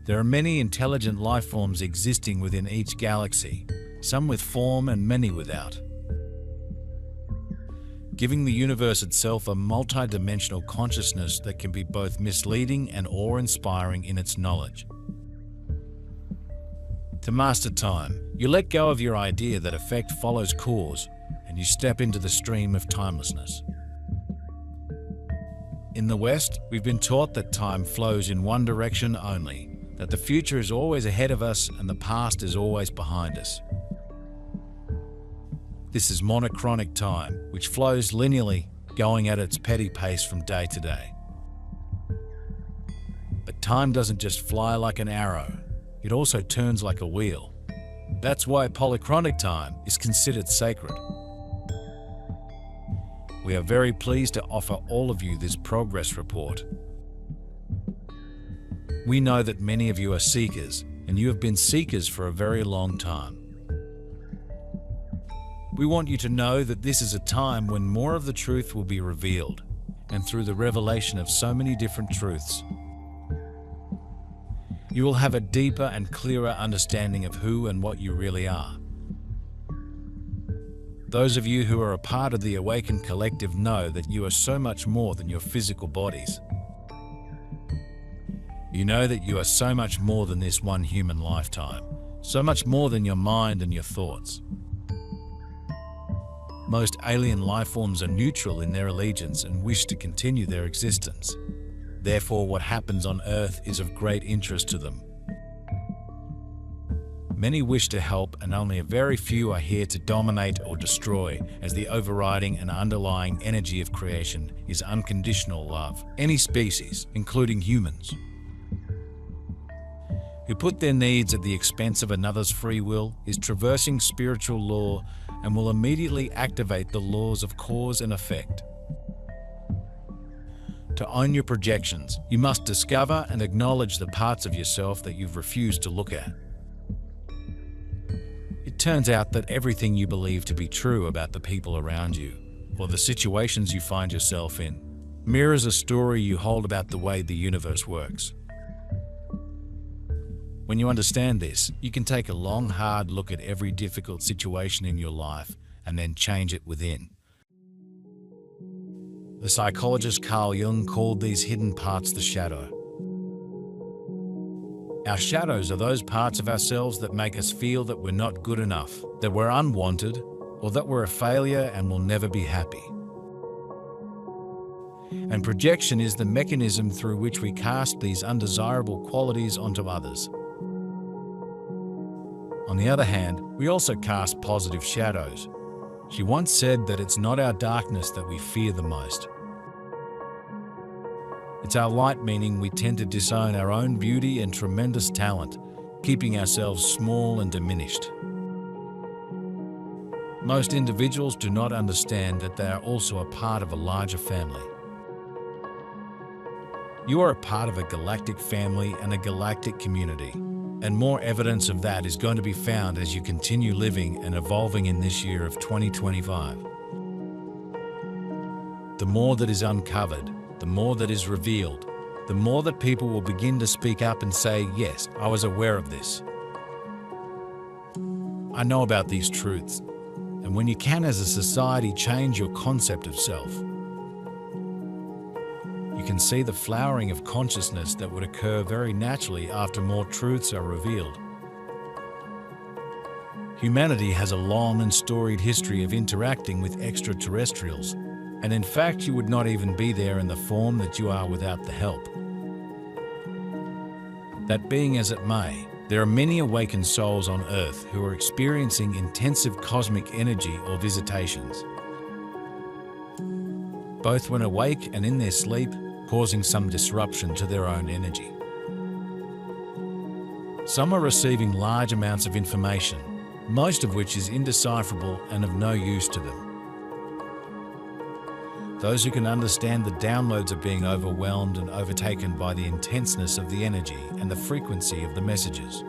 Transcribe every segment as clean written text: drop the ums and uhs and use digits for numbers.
There are many intelligent life forms existing within each galaxy, some with form and many without, giving the universe itself a multi-dimensional consciousness that can be both misleading and awe-inspiring in its knowledge. To master time, you let go of your idea that effect follows cause, and you step into the stream of timelessness. In the West, we've been taught that time flows in one direction only, that the future is always ahead of us and the past is always behind us. This is monochronic time, which flows linearly, going at its petty pace from day to day. But time doesn't just fly like an arrow, it also turns like a wheel. That's why polychronic time is considered sacred. We are very pleased to offer all of you this progress report. We know that many of you are seekers, and you have been seekers for a very long time. We want you to know that this is a time when more of the truth will be revealed, and through the revelation of so many different truths, you will have a deeper and clearer understanding of who and what you really are. Those of you who are a part of the Awakened Collective know that you are so much more than your physical bodies. You know that you are so much more than this one human lifetime, so much more than your mind and your thoughts. Most alien life forms are neutral in their allegiance and wish to continue their existence. Therefore, what happens on Earth is of great interest to them. Many wish to help, and only a very few are here to dominate or destroy, as the overriding and underlying energy of creation is unconditional love. Any species, including humans, who put their needs at the expense of another's free will, is traversing spiritual law and will immediately activate the laws of cause and effect. To own your projections, you must discover and acknowledge the parts of yourself that you've refused to look at. It turns out that everything you believe to be true about the people around you, or the situations you find yourself in, mirrors a story you hold about the way the universe works. When you understand this, you can take a long, hard look at every difficult situation in your life and then change it within. The psychologist Carl Jung called these hidden parts the shadow. Our shadows are those parts of ourselves that make us feel that we're not good enough, that we're unwanted, or that we're a failure and will never be happy. And projection is the mechanism through which we cast these undesirable qualities onto others. On the other hand, we also cast positive shadows. She once said that it's not our darkness that we fear the most. It's our light, meaning we tend to disown our own beauty and tremendous talent, keeping ourselves small and diminished. Most individuals do not understand that they are also a part of a larger family. You are a part of a galactic family and a galactic community, and more evidence of that is going to be found as you continue living and evolving in this year of 2025. The more that is uncovered, the more that is revealed, the more that people will begin to speak up and say, yes, I was aware of this. I know about these truths. And when you can, as a society, change your concept of self, you can see the flowering of consciousness that would occur very naturally after more truths are revealed. Humanity has a long and storied history of interacting with extraterrestrials, and in fact, you would not even be there in the form that you are without the help. That being as it may, there are many awakened souls on Earth who are experiencing intensive cosmic energy or visitations, both when awake and in their sleep, causing some disruption to their own energy. Some are receiving large amounts of information, most of which is indecipherable and of no use to them. Those who can understand the downloads are being overwhelmed and overtaken by the intenseness of the energy and the frequency of the messages.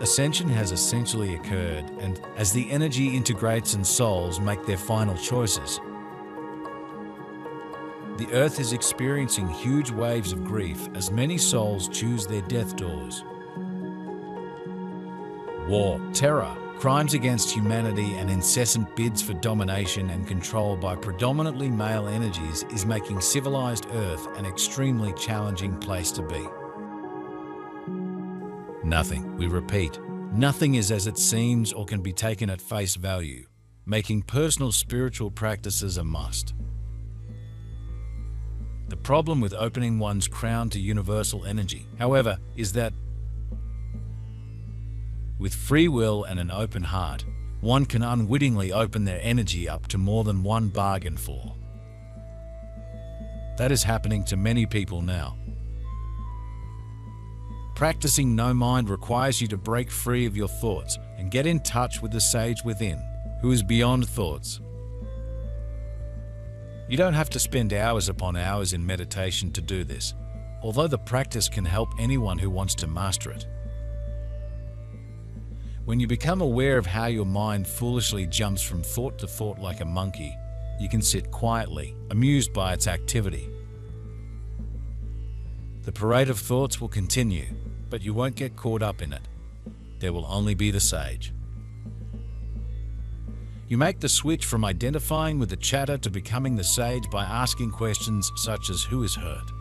Ascension has essentially occurred, and as the energy integrates and souls make their final choices, The earth is experiencing huge waves of grief as many souls choose their death doors. War, terror, crimes against humanity and incessant bids for domination and control by predominantly male energies is making civilized Earth an extremely challenging place to be. Nothing, we repeat, nothing is as it seems or can be taken at face value, making personal spiritual practices a must. The problem with opening one's crown to universal energy, however, is that with free will and an open heart, one can unwittingly open their energy up to more than one bargained for. That is happening to many people now. Practicing no mind requires you to break free of your thoughts and get in touch with the sage within, who is beyond thoughts. You don't have to spend hours upon hours in meditation to do this, although the practice can help anyone who wants to master it. When you become aware of how your mind foolishly jumps from thought to thought like a monkey, you can sit quietly, amused by its activity. The parade of thoughts will continue, but you won't get caught up in it. There will only be the sage. You make the switch from identifying with the chatter to becoming the sage by asking questions such as who is hurt,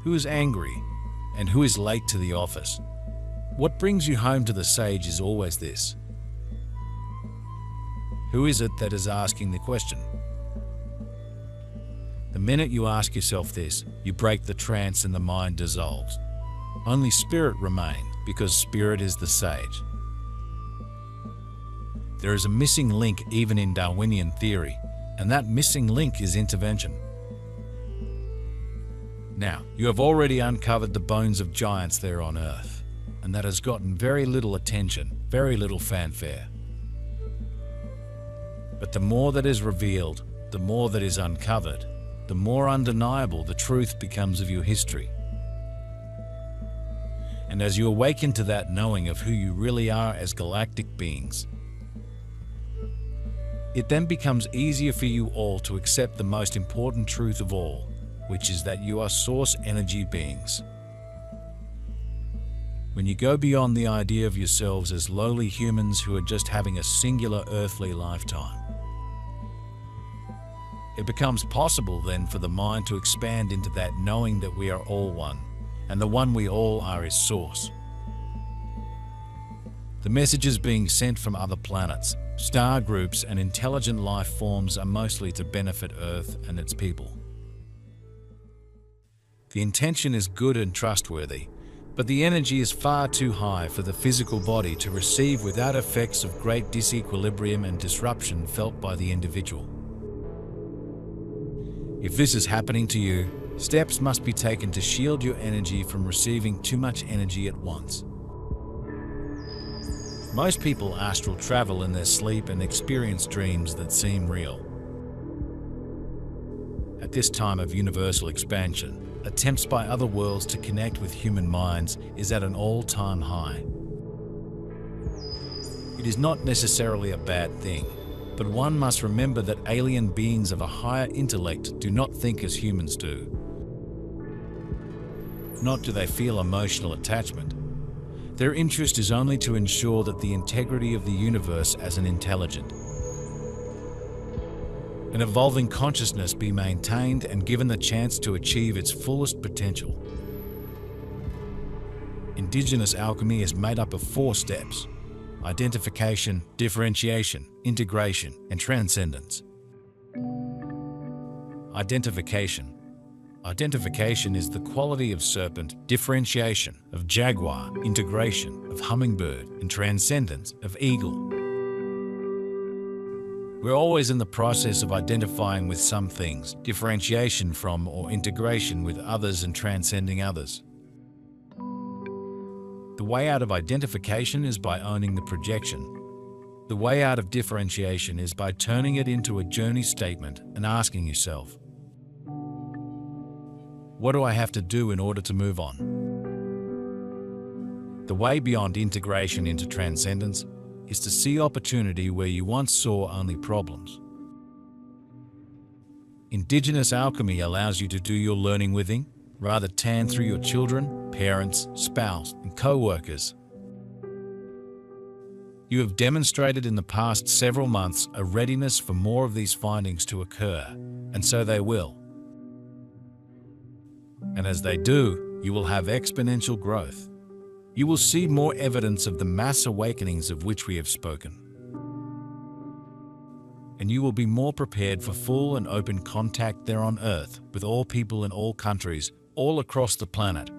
who is angry, and who is late to the office. What brings you home to the sage is always this: who is it that is asking the question? The minute you ask yourself this, you break the trance and the mind dissolves. Only spirit remains, because spirit is the sage. There is a missing link even in Darwinian theory, and that missing link is intervention. Now, you have already uncovered the bones of giants there on Earth, and that has gotten very little attention, very little fanfare. But the more that is revealed, the more that is uncovered, the more undeniable the truth becomes of your history. And as you awaken to that knowing of who you really are as galactic beings, it then becomes easier for you all to accept the most important truth of all, which is that you are source energy beings. When you go beyond the idea of yourselves as lowly humans who are just having a singular earthly lifetime, it becomes possible then for the mind to expand into that knowing that we are all one, and the one we all are is Source. The messages being sent from other planets, star groups, and intelligent life forms are mostly to benefit Earth and its people. The intention is good and trustworthy, but the energy is far too high for the physical body to receive without effects of great disequilibrium and disruption felt by the individual. If this is happening to you, steps must be taken to shield your energy from receiving too much energy at once. Most people astral travel in their sleep and experience dreams that seem real. At this time of universal expansion, attempts by other worlds to connect with human minds is at an all-time high. It is not necessarily a bad thing, but one must remember that alien beings of a higher intellect do not think as humans do. Not do they feel emotional attachment. Their interest is only to ensure that the integrity of the universe as an intelligent, an evolving consciousness be maintained and given the chance to achieve its fullest potential. Indigenous alchemy is made up of 4 steps: identification, differentiation, integration, and transcendence. Identification. Identification is the quality of serpent, differentiation of jaguar, integration of hummingbird, and transcendence of eagle. We're always in the process of identifying with some things, differentiation from or integration with others, and transcending others. The way out of identification is by owning the projection. The way out of differentiation is by turning it into a journey statement and asking yourself, what do I have to do in order to move on? The way beyond integration into transcendence is to see opportunity where you once saw only problems. Indigenous alchemy allows you to do your learning with ink, rather than through your children, parents, spouse, and co-workers. You have demonstrated in the past several months a readiness for more of these findings to occur, and so they will. And as they do, you will have exponential growth. You will see more evidence of the mass awakenings of which we have spoken. And you will be more prepared for full and open contact there on Earth with all people in all countries, all across the planet.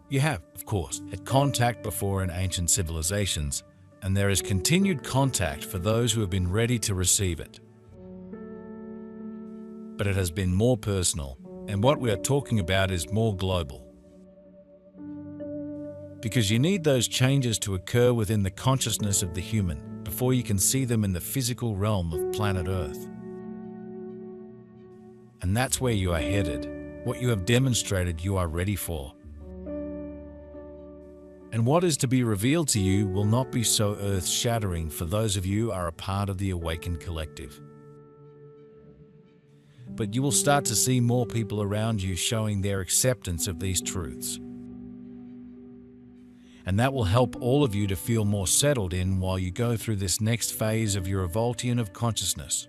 You have, of course, had contact before in ancient civilizations, and there is continued contact for those who have been ready to receive it. But it has been more personal, and what we are talking about is more global. Because you need those changes to occur within the consciousness of the human before you can see them in the physical realm of planet Earth. And that's where you are headed, what you have demonstrated you are ready for. And what is to be revealed to you will not be so earth-shattering for those of you who are a part of the awakened collective. But you will start to see more people around you showing their acceptance of these truths. And that will help all of you to feel more settled in while you go through this next phase of your evolution of consciousness.